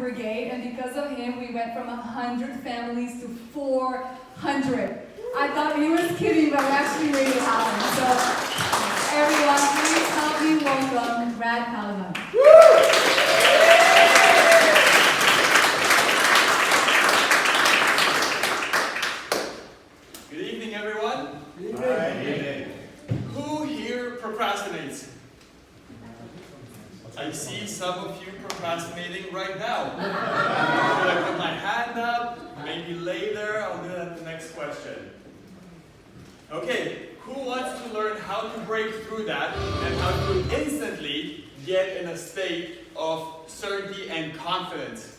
brigade, and because of him, we went from 100 families to 400. I thought he was kidding, but it actually really happened. So, everyone, please help me welcome Brad Callahan. Good evening, everyone. Good evening. Who here procrastinates? I see some of you procrastinating right now. Should I put my hand up? Maybe later. I'll do that at the next question. Okay, who wants to learn how to break through that and how to instantly get in a state of certainty and confidence?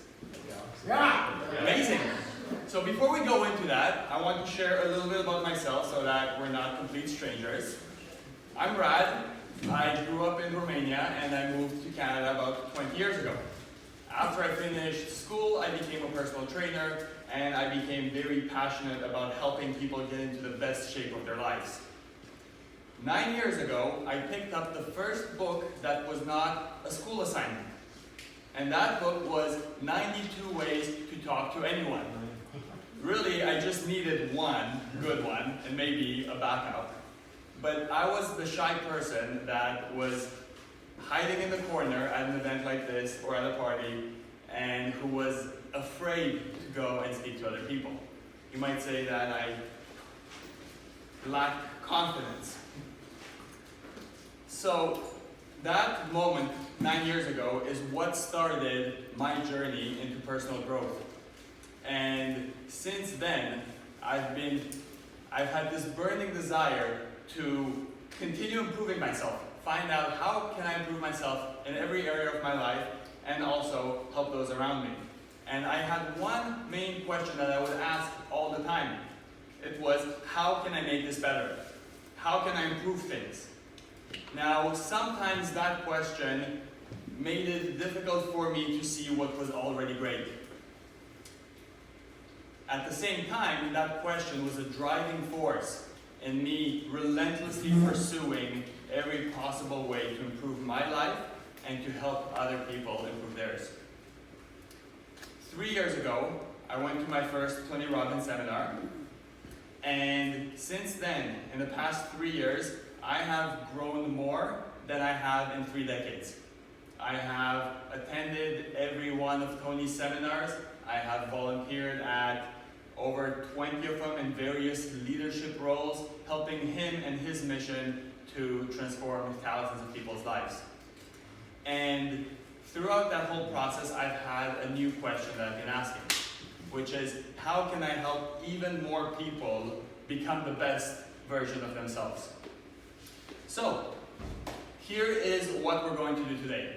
Yeah. Amazing. So before we go into that, I want to share a little bit about myself so that we're not complete strangers. I'm Brad. I grew up in Romania and I moved to Canada about 20 years ago. After I finished school, I became a personal trainer and I became very passionate about helping people get into the best shape of their lives. 9 years ago, I picked up the first book that was not a school assignment. And that book was 92 Ways to Talk to Anyone. Really, I just needed one good one and maybe a backup. But I was the shy person that was hiding in the corner at an event like this or at a party and who was afraid to go and speak to other people. You might say that I lacked confidence. So that moment 9 years ago is what started my journey into personal growth. And since then, I've had this burning desire to continue improving myself, find out how can I improve myself in every area of my life and also help those around me. And I had one main question that I would ask all the time. It was, how can I make this better? How can I improve things? Now, sometimes that question made it difficult for me to see what was already great. At the same time, that question was a driving force in me relentlessly pursuing every possible way to improve my life and to help other people improve theirs. 3 years ago, I went to my first Tony Robbins seminar, and since then, in the past 3 years, I have grown more than I have in 3 decades. I have attended every one of Tony's seminars. I have volunteered at over 20 of them in various leadership roles, helping him and his mission to transform thousands of people's lives. And throughout that whole process, I've had a new question that I've been asking, which is, how can I help even more people become the best version of themselves? So, here is what we're going to do today.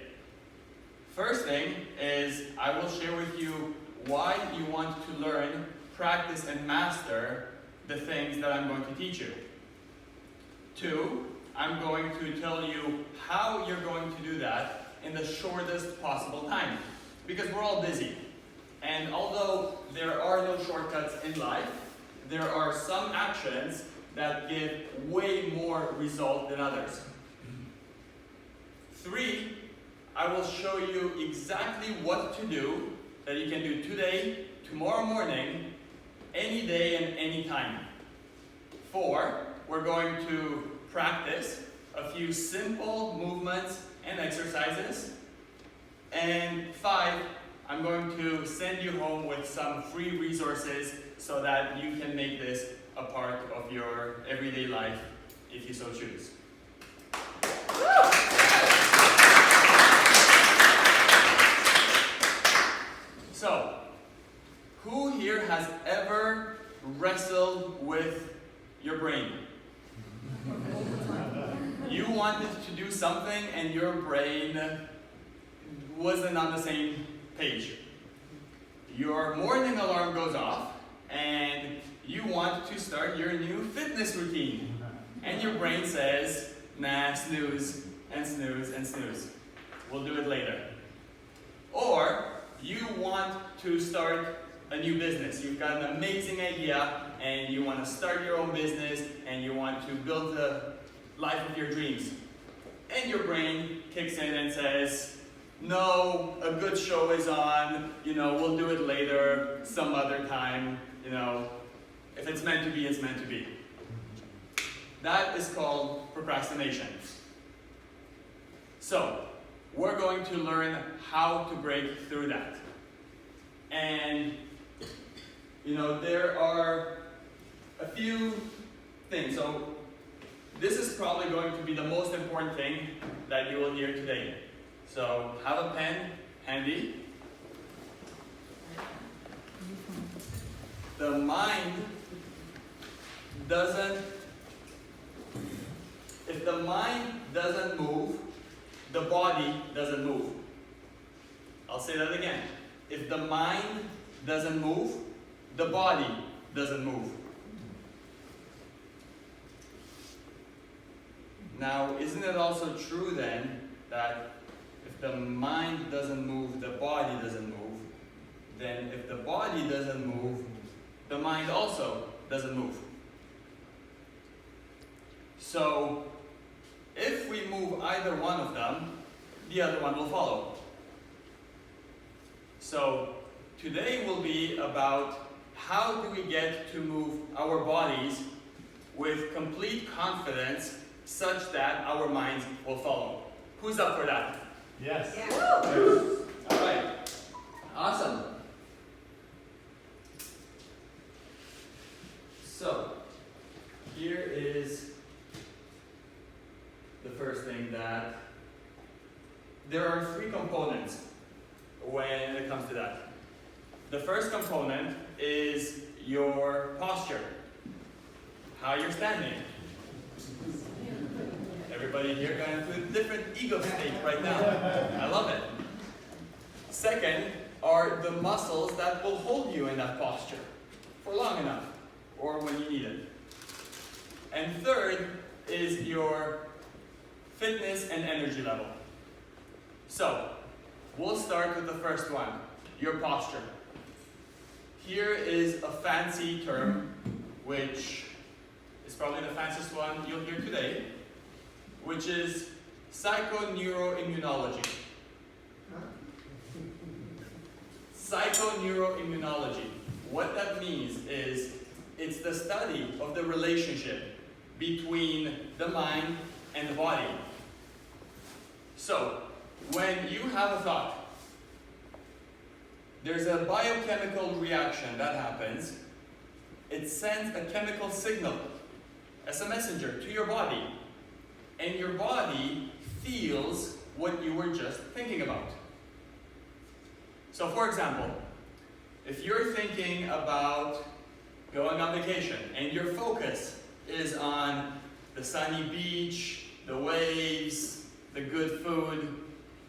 First thing is, I will share with you why you want to learn, practice, and master the things that I'm going to teach you. 2, I'm going to tell you how you're going to do that in the shortest possible time. Because we're all busy. And although there are no shortcuts in life, there are some actions that give way more result than others. 3, I will show you exactly what to do that you can do today, tomorrow morning, any day and any time. 4, we're going to practice a few simple movements and exercises. And 5, I'm going to send you home with some free resources so that you can make this a part of your everyday life if you so choose. So, who here has ever wrestled with your brain? You wanted to do something and your brain wasn't on the same page. Your morning alarm goes off and you want to start your new fitness routine. And your brain says, nah, snooze, and snooze, and snooze. We'll do it later. Or you want to start a new business. You've got an amazing idea and you want to start your own business and you want to build the life of your dreams. And your brain kicks in and says, no, a good show is on, we'll do it later, some other time, if it's meant to be, it's meant to be. That is called procrastination. So, we're going to learn how to break through that. And, there are a few things. So, this is probably going to be the most important thing that you will hear today. So, have a pen handy. The mind if the mind doesn't move, the body doesn't move. I'll say that again. If the mind doesn't move, the body doesn't move. Now, isn't it also true then that if the mind doesn't move, the body doesn't move? Then if the body doesn't move, the mind also doesn't move. So, if we move either one of them, the other one will follow. So, today will be about how do we get to move our bodies with complete confidence such that our minds will follow. Who's up for that? Yes. All right. Awesome. So, here is the first thing that there are three components when it comes to that. The first component is your posture, how you're standing. Everybody here going through a different ego state right now. I love it. Second are the muscles that will hold you in that posture for long enough or when you need it. And third is your fitness and energy level. So, we'll start with the first one, your posture. Here is a fancy term, which is probably the fanciest one you'll hear today, which is psychoneuroimmunology. Psychoneuroimmunology. What that means is it's the study of the relationship between the mind and the body. So, when you have a thought, there's a biochemical reaction that happens. It sends a chemical signal as a messenger to your body. And your body feels what you were just thinking about. So for example, if you're thinking about going on vacation and your focus is on the sunny beach, the waves, the good food,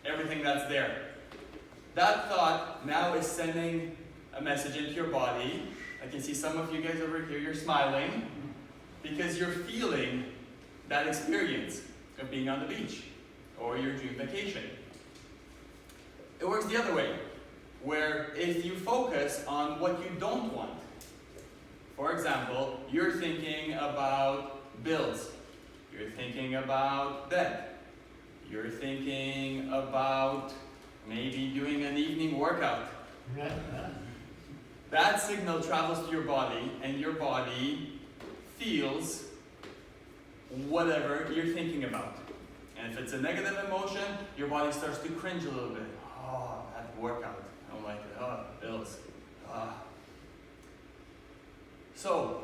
everything that's there, that thought now is sending a message into your body. I can see some of you guys over here, you're smiling because you're feeling that experience of being on the beach or your dream vacation. It works the other way, where if you focus on what you don't want, for example, you're thinking about bills, you're thinking about debt, you're thinking about maybe doing an evening workout. That signal travels to your body, and your body feels whatever you're thinking about. And if it's a negative emotion, your body starts to cringe a little bit. Oh, that workout, I don't like it. Oh, bills. So,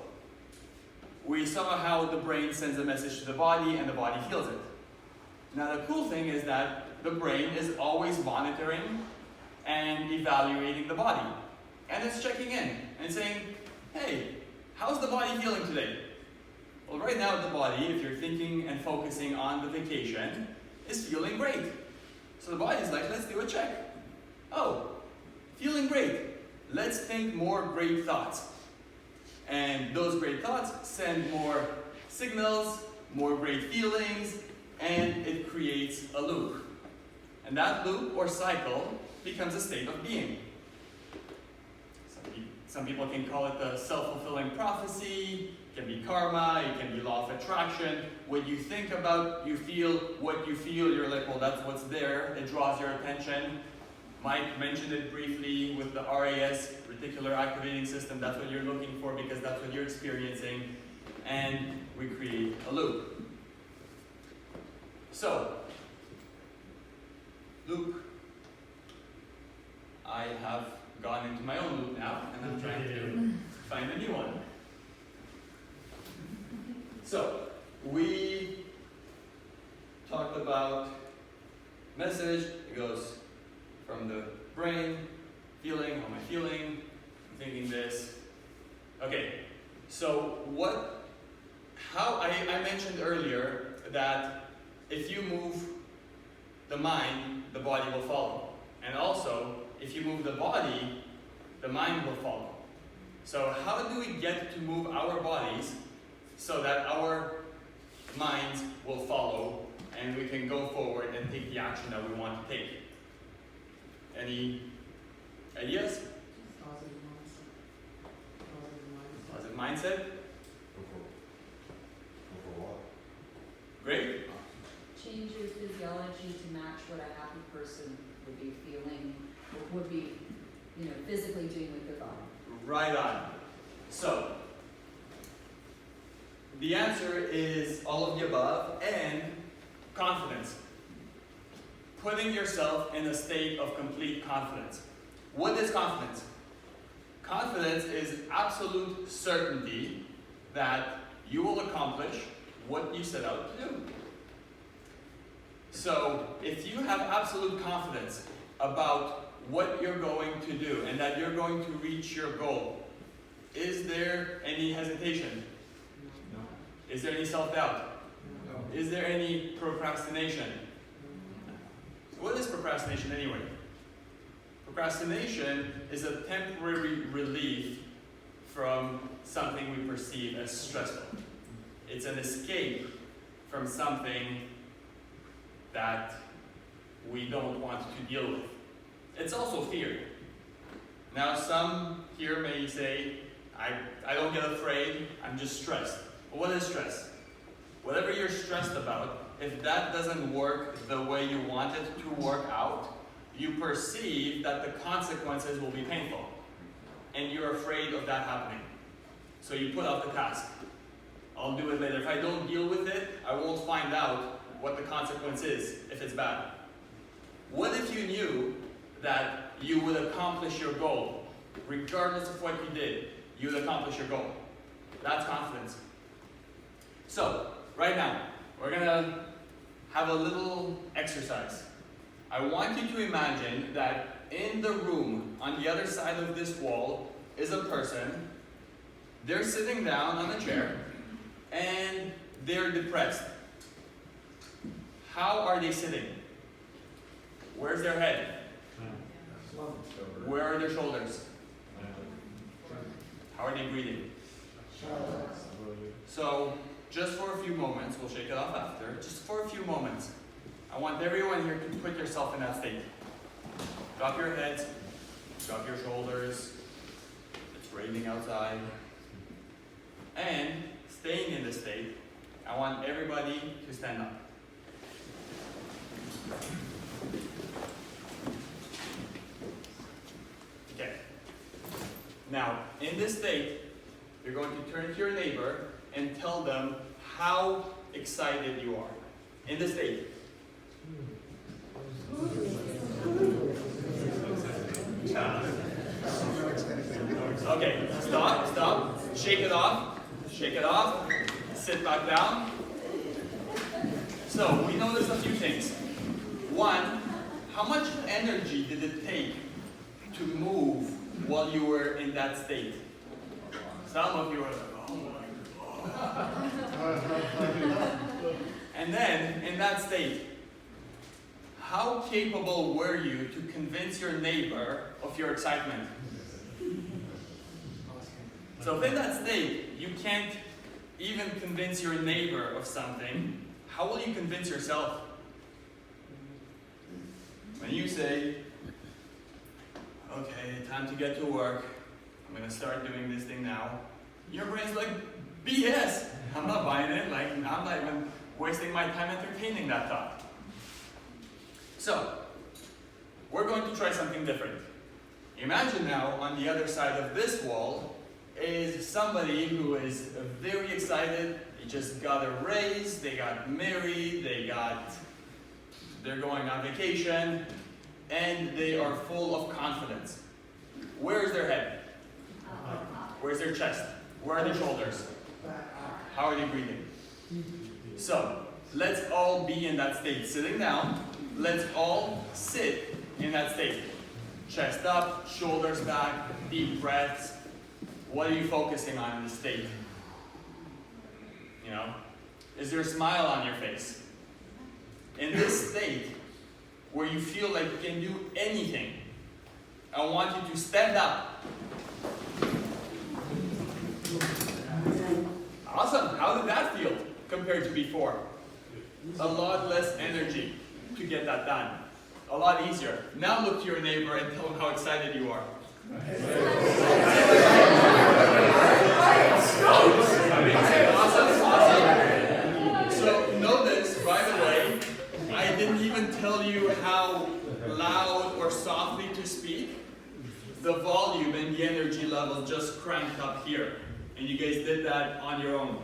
we saw how the brain sends a message to the body and the body feels it. Now the cool thing is that the brain is always monitoring and evaluating the body. And it's checking in and saying, hey, how's the body feeling today? Well, right now the body, if you're thinking and focusing on the vacation, is feeling great. So the body's like, let's do a check. Oh, feeling great. Let's think more great thoughts. And those great thoughts send more signals, more great feelings, and it creates a loop. And that loop or cycle becomes a state of being. Some people can call it the self-fulfilling prophecy. It can be karma. It can be law of attraction. What you think about, you feel. What you feel, you're like, well, that's what's there. It draws your attention. Mike mentioned it briefly with the RAS, reticular activating system. That's what you're looking for because that's what you're experiencing. And we create a loop. So, loop. I have gone into my own loop now, and I'm trying to find a new one. So, we talked about message. It goes from the brain, feeling, how am I feeling, I'm thinking this. Okay, so I mentioned earlier that if you move the mind, the body will follow. And also, if you move the body, the mind will follow. So how do we get to move our bodies so that our minds will follow and we can go forward and take the action that we want to take? Any ideas? Positive mindset. Great. Change your physiology to match what a happy person would be feeling, would be, physically doing with their body. Right on. So, the answer is all of the above and confidence. Putting yourself in a state of complete confidence. What is confidence? Confidence is absolute certainty that you will accomplish what you set out to do. So, if you have absolute confidence about what you're going to do and that you're going to reach your goal, is there any hesitation? No. Is there any self-doubt? No. Is there any procrastination? So what is procrastination anyway? Procrastination is a temporary relief from something we perceive as stressful. It's an escape from something that we don't want to deal with. It's also fear. Now some here may say, I don't get afraid, I'm just stressed. Well, what is stress? Whatever you're stressed about, if that doesn't work the way you want it to work out, you perceive that the consequences will be painful. And you're afraid of that happening. So you put off the task. I'll do it later. If I don't deal with it, I won't find out what the consequence is if it's bad. What if you knew that you would accomplish your goal? Regardless of what you did, you would accomplish your goal. That's confidence. So, right now, we're going to have a little exercise. I want you to imagine that in the room, on the other side of this wall, is a person. They're sitting down on a chair, and they're depressed. How are they sitting? Where's their head? Where are their shoulders? How are they breathing? So, just for a few moments, we'll shake it off after, just for a few moments, I want everyone here to put yourself in that state. Drop your heads, drop your shoulders, it's raining outside, and staying in this state, I want everybody to stand up. Okay. Now, in this state, you're going to turn to your neighbor and tell them how excited you are. In this state. Okay, stop, shake it off, sit back down. So, we noticed a few things. One, how much energy did it take to move while you were in that state? Some of you are like, oh my God. And then, in that state, how capable were you to convince your neighbor of your excitement? So if in that state, you can't even convince your neighbor of something, how will you convince yourself? When you say, okay, time to get to work, I'm gonna start doing this thing now. Your brain's like, BS! I'm not buying it, like, I'm not even wasting my time entertaining that thought. So, we're going to try something different. Imagine now, on the other side of this wall, is somebody who is very excited. They just got a raise, they got married, they're going on vacation, and they are full of confidence. Where's their head? Where's their chest? Where are their shoulders? How are they breathing? So, let's all be in that state. Sitting down, let's all sit in that state. Chest up, shoulders back, deep breaths. What are you focusing on in this state? You know? Is there a smile on your face? In this state, where you feel like you can do anything, I want you to stand up. Awesome. How did that feel compared to before? A lot less energy to get that done. A lot easier. Now look to your neighbor and tell him how excited you are. Awesome. So notice, by the way, I didn't even tell you how loud or softly to speak. The volume and the energy level just cranked up here. And you guys did that on your own.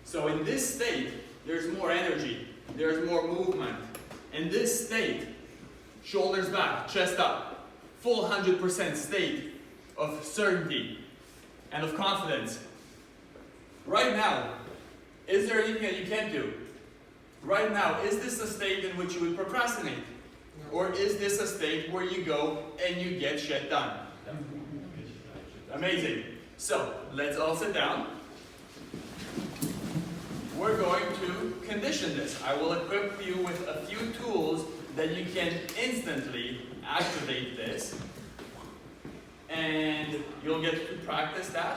So in this state, there's more energy. There's more movement. In this state, shoulders back, chest up, full 100% state of certainty and of confidence. Right now, is there anything that you can't do? Right now, is this a state in which you would procrastinate? Or is this a state where you go and you get shit done? Amazing. So, let's all sit down. We're going to condition this. I will equip you with a few tools that you can instantly activate this. And you'll get to practice that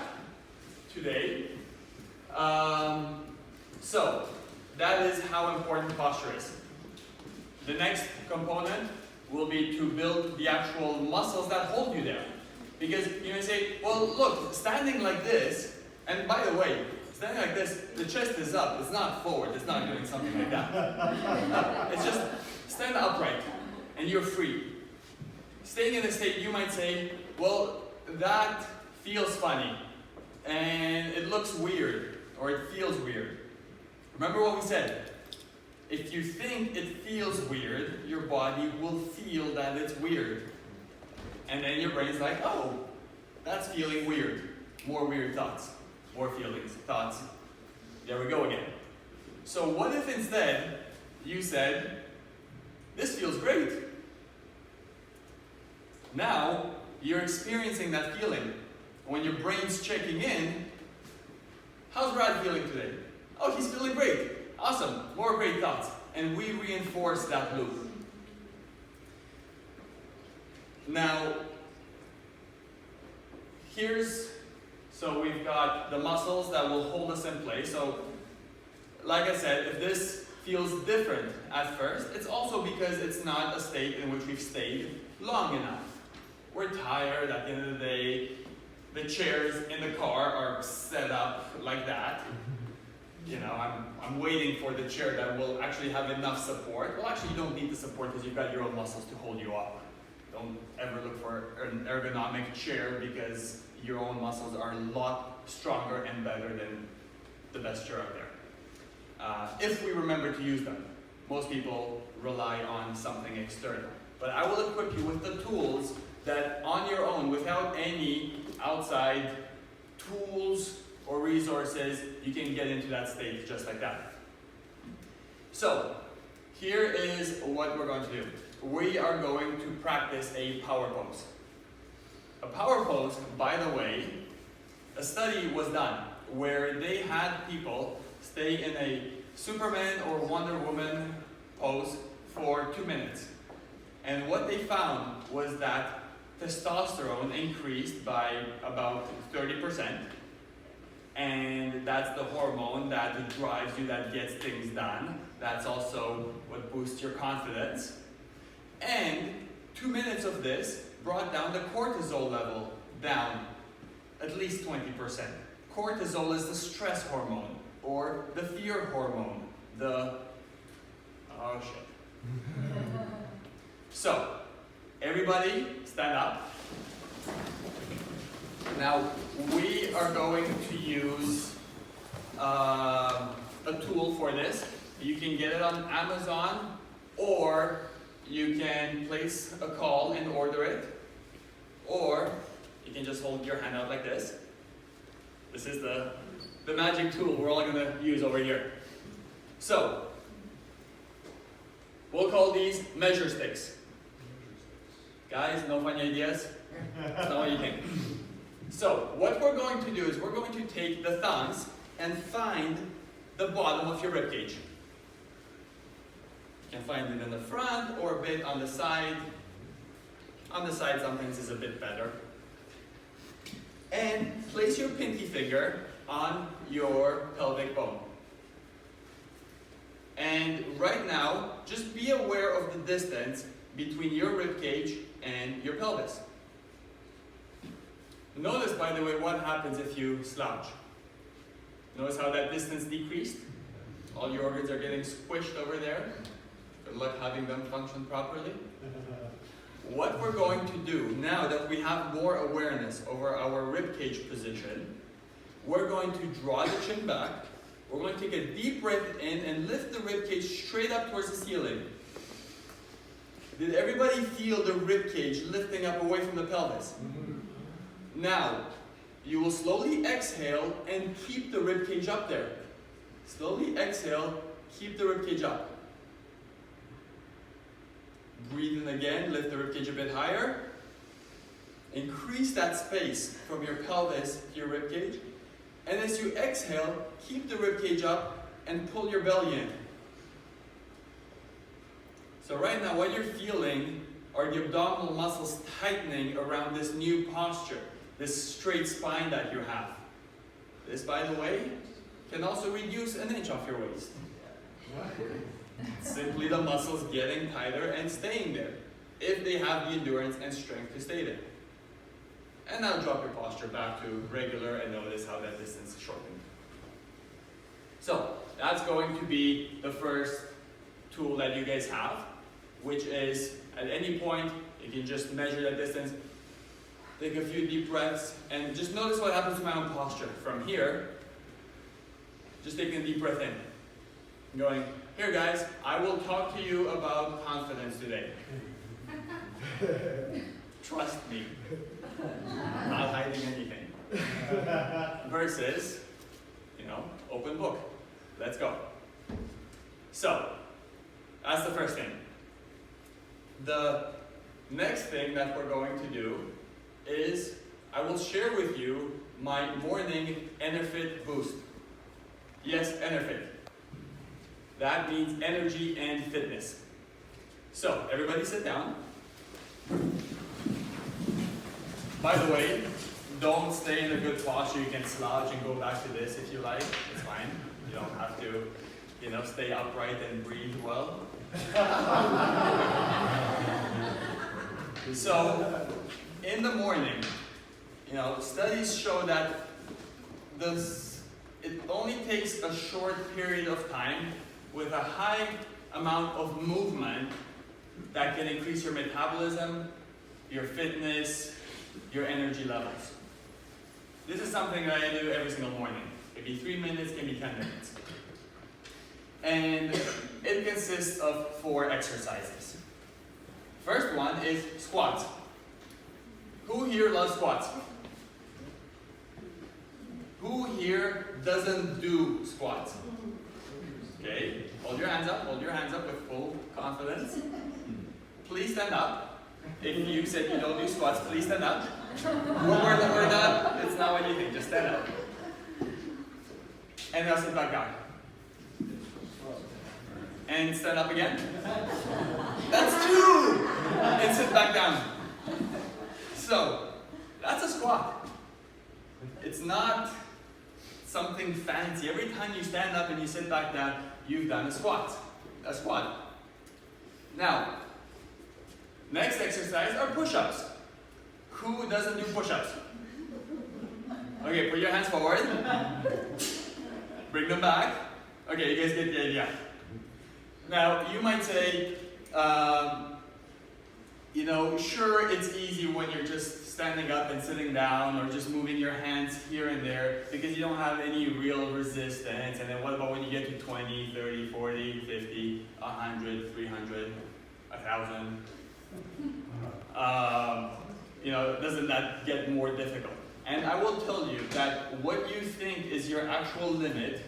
today. So, that is how important posture is. The next component will be to build the actual muscles that hold you there. Because you may say, well, look, standing like this, and by the way, standing like this, the chest is up, it's not forward, it's not doing something like that. It's just stand upright, and you're free. Staying in a state, you might say, well, that feels funny, and it looks weird, or it feels weird. Remember what we said. If you think it feels weird, your body will feel that it's weird. And then your brain's like, oh, that's feeling weird. More weird thoughts, more feelings, thoughts. There we go again. So what if instead you said, this feels great. Now you're experiencing that feeling. When your brain's checking in, how's Brad feeling today? Oh, he's feeling great. Awesome, more great thoughts. And we reinforce that loop. Now, so we've got the muscles that will hold us in place. So, like I said, if this feels different at first, it's also because it's not a state in which we've stayed long enough. We're tired at the end of the day. The chairs in the car are set up like that. You know, I'm waiting for the chair that will actually have enough support. Well, actually, you don't need the support because you've got your own muscles to hold you up. Don't ever look for an ergonomic chair because your own muscles are a lot stronger and better than the best chair out there. If we remember to use them. Most people rely on something external. But I will equip you with the tools that on your own, without any outside tools or resources, you can get into that state just like that. So, here is what we're going to do. We are going to practice a power pose. A power pose, by the way, a study was done where they had people stay in a Superman or Wonder Woman pose for 2 minutes. And what they found was that testosterone increased by about 30%. And that's the hormone that drives you, that gets things done. That's also what boosts your confidence. And 2 minutes of this brought down the cortisol level down at least 20%. Cortisol is the stress hormone, or the fear hormone, oh shit. So, everybody stand up. Now, we are going to use a tool for this. You can get it on Amazon, or you can place a call and order it, or you can just hold your hand out like this. This is the magic tool we're all going to use over here. So, we'll call these measure sticks. Guys, no funny ideas? That's not what you think. So, what we're going to do is we're going to take the thumbs and find the bottom of your ribcage. You can find it in the front or a bit on the side. On the side sometimes is a bit better. And place your pinky finger on your pelvic bone. And right now, just be aware of the distance between your ribcage and your pelvis. Notice, by the way, what happens if you slouch. Notice how that distance decreased? All your organs are getting squished over there. Good luck having them function properly. What we're going to do, now that we have more awareness over our ribcage position, we're going to draw the chin back. We're going to take a deep breath in and lift the ribcage straight up towards the ceiling. Did everybody feel the ribcage lifting up away from the pelvis? Now, you will slowly exhale and keep the ribcage up there. Slowly exhale, keep the ribcage up. Breathe in again, lift the ribcage a bit higher. Increase that space from your pelvis to your ribcage. And as you exhale, keep the ribcage up and pull your belly in. So right now, what you're feeling are the abdominal muscles tightening around this new posture, this straight spine that you have. This, by the way, can also reduce an inch off your waist. Simply the muscles getting tighter and staying there, if they have the endurance and strength to stay there. And now drop your posture back to regular and notice how that distance is shortened. So, that's going to be the first tool that you guys have, which is, at any point, you can just measure that distance, take a few deep breaths, and just notice what happens to my own posture. From here, just taking a deep breath in. Going, here guys, I will talk to you about confidence today. Trust me. I'm not hiding anything. Versus, open book. Let's go. So, that's the first thing. The next thing that we're going to do is I will share with you my morning EnerFit boost. Yes, EnerFit. That means energy and fitness. So, everybody sit down. By the way, don't stay in a good posture. You can slouch and go back to this if you like. It's fine. You don't have to, stay upright and breathe well. So, in the morning, studies show that it only takes a short period of time with a high amount of movement that can increase your metabolism, your fitness, your energy levels. This is something that I do every single morning. It can be 3 minutes, it can be 10 minutes. And it consists of 4 exercises. First one is squats. Who here loves squats? Who here doesn't do squats? Okay, hold your hands up with full confidence. Please stand up. If you said you don't do squats, please stand up. We're not, it's not what you think, just stand up. And now sit back down. And stand up again. That's 2! And sit back down. So, that's a squat. It's not something fancy. Every time you stand up and you sit back down, you've done a squat. Now, next exercise are push-ups. Who doesn't do push-ups? Okay, put your hands forward. Bring them back. Okay, you guys get the idea. Now, you might say, you know, sure, it's easy when you're just standing up and sitting down or just moving your hands here and there because you don't have any real resistance. And then what about when you get to 20, 30, 40, 50, 100, 300, 1,000? You know, doesn't that get more difficult? And I will tell you that what you think is your actual limit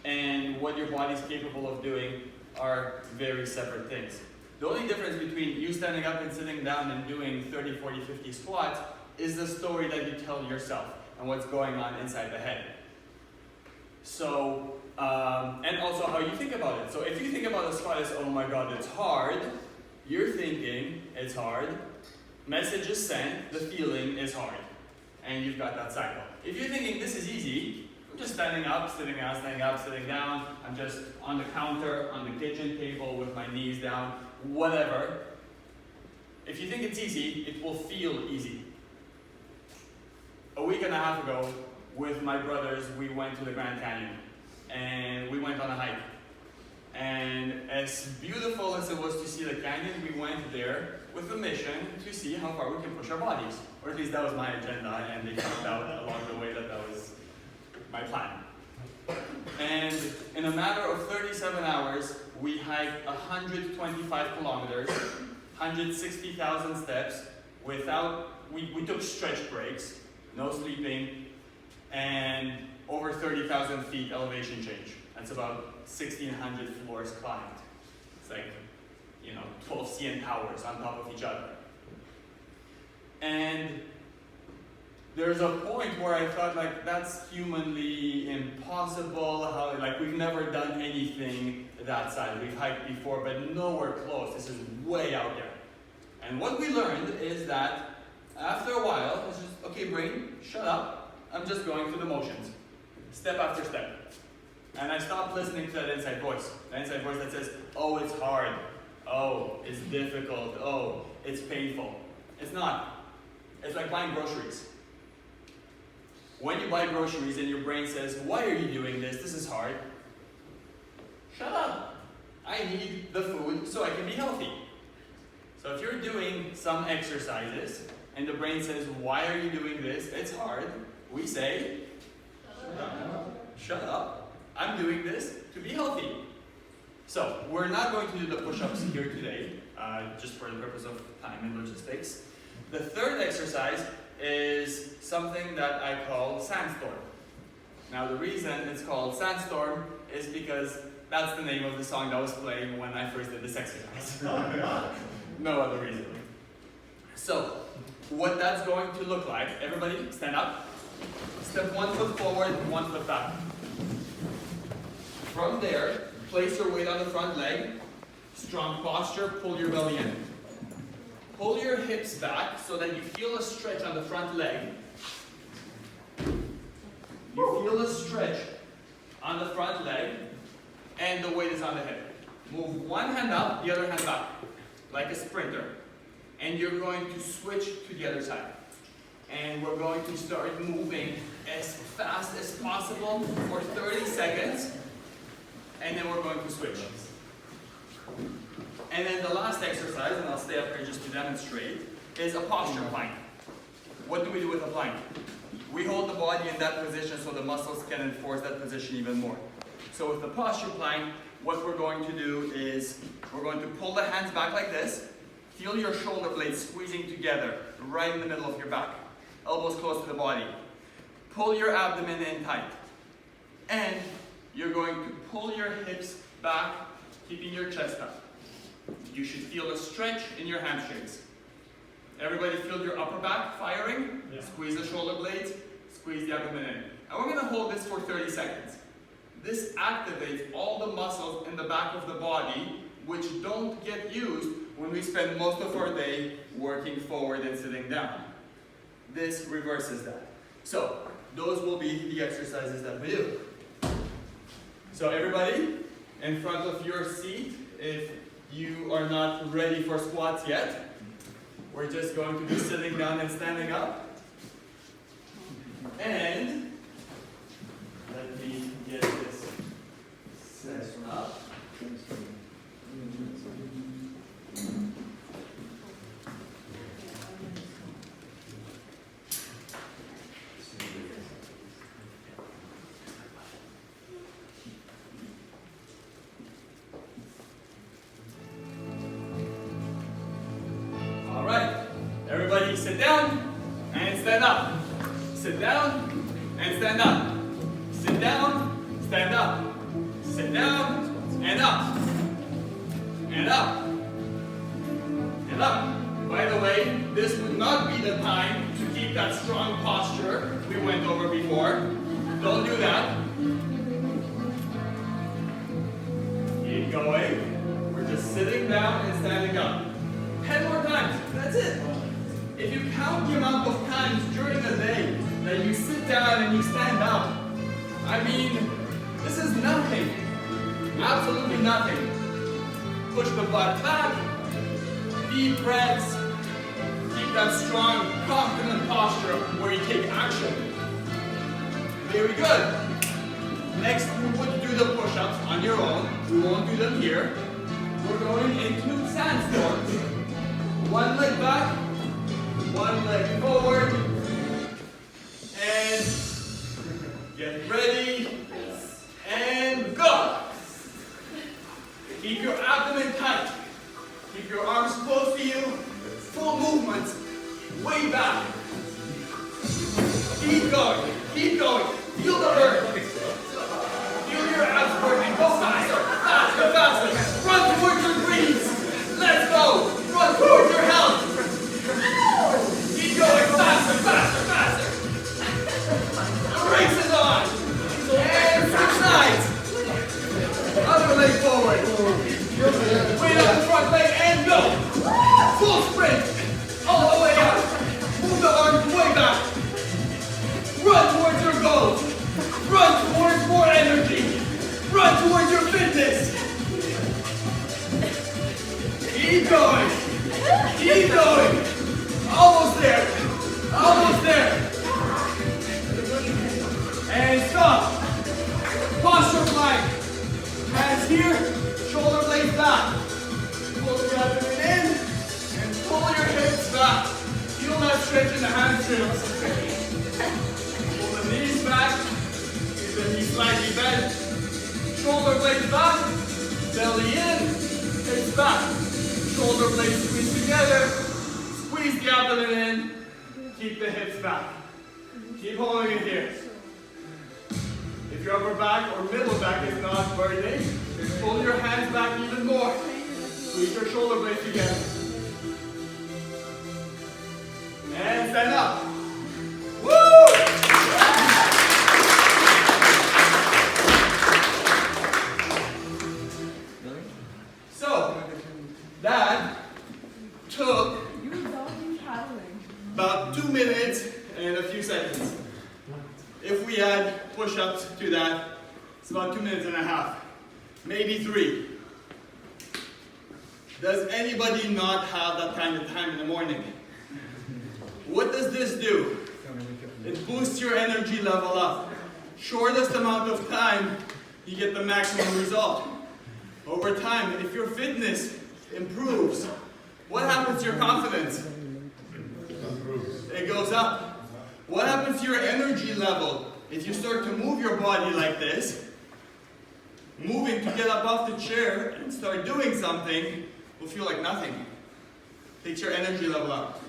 and what your body's capable of doing are very separate things. The only difference between you standing up and sitting down and doing 30, 40, 50 squats is the story that you tell yourself and what's going on inside the head. So, and also how you think about it. So if you think about a squat as, oh my God, it's hard, you're thinking it's hard, message is sent, the feeling is hard. And you've got that cycle. If you're thinking this is easy, I'm just standing up, sitting down, standing up, sitting down, I'm just on the counter, on the kitchen table with my knees down, whatever. If you think it's easy, it will feel easy. A week and a half ago, with my brothers, we went to the Grand Canyon. And we went on a hike. And as beautiful as it was to see the canyon, we went there with a mission to see how far we can push our bodies. Or at least that was my agenda, and they found out along the way that that was my plan. And in a matter of 37 hours, we hiked 125 kilometers, 160,000 steps, we took stretch breaks, no sleeping, and over 30,000 feet elevation change. That's about 1,600 floors climbed. It's like, you know, 12 CN towers on top of each other. And there's a point where I thought, like, that's humanly impossible. How, like, we've never done anything that side. We've hiked before, but nowhere close. This is way out there. And what we learned is that after a while, it's just, okay, brain, shut up. I'm just going through the motions, step after step. And I stopped listening to that inside voice. The inside voice that says, oh, it's hard. Oh, it's difficult. Oh, it's painful. It's not. It's like buying groceries. When you buy groceries and your brain says, why are you doing this? This is hard. Shut up. I need the food so I can be healthy. So if you're doing some exercises and the brain says, why are you doing this? It's hard. We say, shut up. I'm doing this to be healthy. So we're not going to do the push-ups here today, just for the purpose of time and logistics. The third exercise is something that I call sandstorm. Now the reason it's called sandstorm is because that's the name of the song that was playing when I first did this exercise. No other reason. So what that's going to look like, everybody stand up. Step 1 foot forward, 1 foot back. From there, place your weight on the front leg. Strong posture, pull your belly in. Pull your hips back so that you feel a stretch on the front leg. You feel a stretch on the front leg, and the weight is on the hip. Move one hand up, the other hand back, like a sprinter. And you're going to switch to the other side. And we're going to start moving as fast as possible for 30 seconds. And then we're going to switch. And then the last exercise, and I'll stay up here just to demonstrate, is a posture plank. What do we do with a plank? We hold the body in that position so the muscles can enforce that position even more. So with the posture plank, what we're going to do is we're going to pull the hands back like this. Feel your shoulder blades squeezing together right in the middle of your back. Elbows close to the body. Pull your abdomen in tight. And you're going to pull your hips back, keeping your chest up. You should feel a stretch in your hamstrings. Everybody feel your upper back firing? Yeah. Squeeze the shoulder blades, squeeze the abdomen in. And we're going to hold this for 30 seconds. This activates all the muscles in the back of the body, which don't get used when we spend most of our day working forward and sitting down. This reverses that. So, those will be the exercises that we do. So everybody, in front of your seat, if you are not ready for squats yet, we're just going to be sitting down and standing up. And let me get this set up. All right, everybody sit down and stand up. Sit down and stand up. Sit down, stand up. Sit down and up. And up. And up. By the way, this would not be the time to keep that strong posture we went over before. Don't do that. Keep going. We're just sitting down and standing up. 10 more times. That's it. If you count the amount of times during the day that you sit down and you stand up, I mean, this is nothing. Absolutely nothing. Push the butt back. Deep breaths. Keep that strong, confident posture where you take action. Very good. Next, you would do the push-ups on your own. We won't do them here. We're going into sandstorms. One leg back, one leg forward, and get ready, and go. Keep your abdomen tight. Keep your arms close to you. Full movement, way back. Keep going, keep going. Feel the burn. Feel your abs burning. Go faster, faster, faster. Run towards your dreams. Let's go. Run towards your health. Keep going faster, faster, faster. The race is on. And switch sides. Other leg forward. Weight up the front leg and go. Full sprint. All the way up. Move the arms way back. Run towards your goals. Run towards more energy. Run towards your fitness. Keep going. Keep going. Almost there. Almost there. And stop. Posture plank. Hands here. Shoulder blades back. Pull the abdomen in. And pull your hips back. Feel that stretch in the hamstrings. Pull the knees back. Keep the knees slightly bent. Shoulder blades back. Belly in. Hips back. Shoulder blades squeeze together. Squeeze the abdomen in. Keep the hips back. Keep holding it here. If your upper back or middle back is not burning, just pull your hands back even more. Squeeze your shoulder blades together. And stand up. Woo! So, that took about 2 minutes and a few seconds. If we add push-ups to that, it's about 2 minutes and a half, maybe 3. Does anybody not have that kind of time in the morning? What does this do? It boosts your energy level up. Shortest amount of time, you get the maximum result. Over time, if your fitness improves, what happens to your confidence? It goes up. What happens to your energy level if you start to move your body like this? Moving to get up off the chair and start doing something will feel like nothing. Takes your energy level up.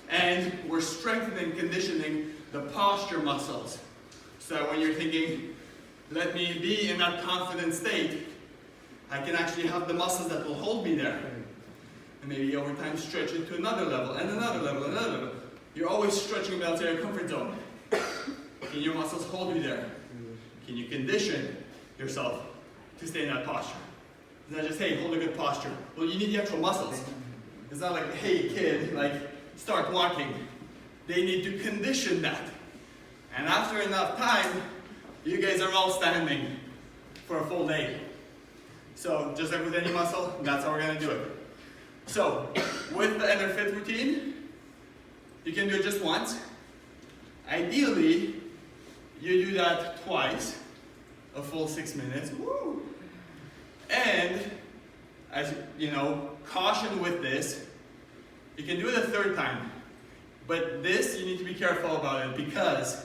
And we're strengthening, conditioning the posture muscles. So when you're thinking, let me be in that confident state, I can actually have the muscles that will hold me there. And maybe over time stretch it to another level, and another level, and another level. You're always stretching outside your comfort zone. Can your muscles hold you there? Can you condition yourself to stay in that posture? It's not just, hey, hold a good posture. Well, you need the actual muscles. It's not like, hey, kid, like, start walking. They need to condition that. And after enough time, you guys are all standing for a full day. So, just like with any muscle, that's how we're going to do it. So, with the Enter Fit routine, you can do it just once. Ideally, you do that twice, a full 6 minutes. Woo! And, as you know, caution with this, you can do it a third time. But this, you need to be careful about it because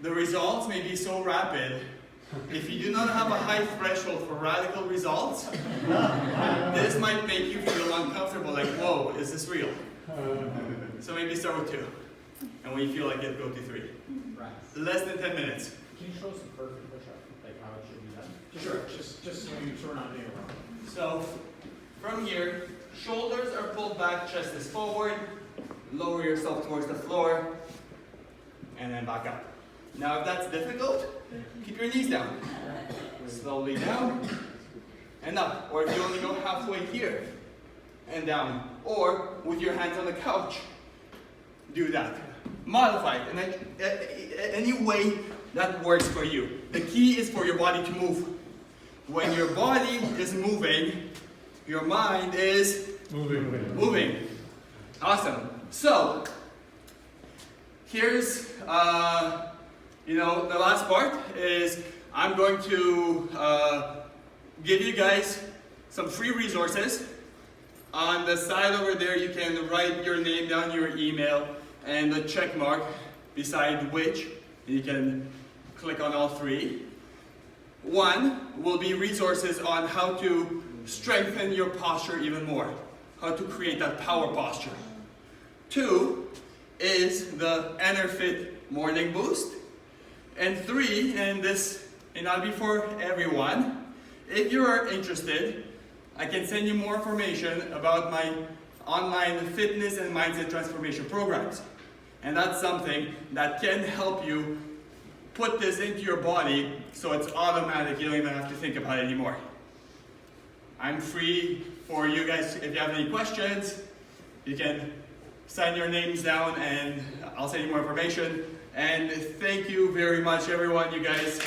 the results may be so rapid. If you do not have a high threshold for radical results, this might make you feel uncomfortable, like, whoa, is this real? So maybe start with 2. And when you feel like it, go to 3. Right. Less than 10 minutes. Can you show us the perfect push-up, like how it should be done? Sure. Just so we're not doing it wrong. So, from here, shoulders are pulled back, chest is forward, lower yourself towards the floor, and then back up. Now if that's difficult, keep your knees down. Slowly down, and up. Or if you only go halfway here, and down. Or with your hands on the couch, do that. Modify it in any way that works for you. The key is for your body to move. When your body is moving, your mind is moving. Awesome. So, here's, the last part is I'm going to give you guys some free resources. On the side over there, you can write your name down, your email, and the check mark beside which. You can click on all 3. 1 will be resources on how to strengthen your posture even more, how to create that power posture. 2 is the EnerFit Morning Boost. And 3, and this may not be for everyone, if you are interested, I can send you more information about my online fitness and mindset transformation programs. And that's something that can help you put this into your body so it's automatic, you don't even have to think about it anymore. I'm free for you guys. If you have any questions, you can sign your names down and I'll send you more information. And thank you very much, everyone. You guys.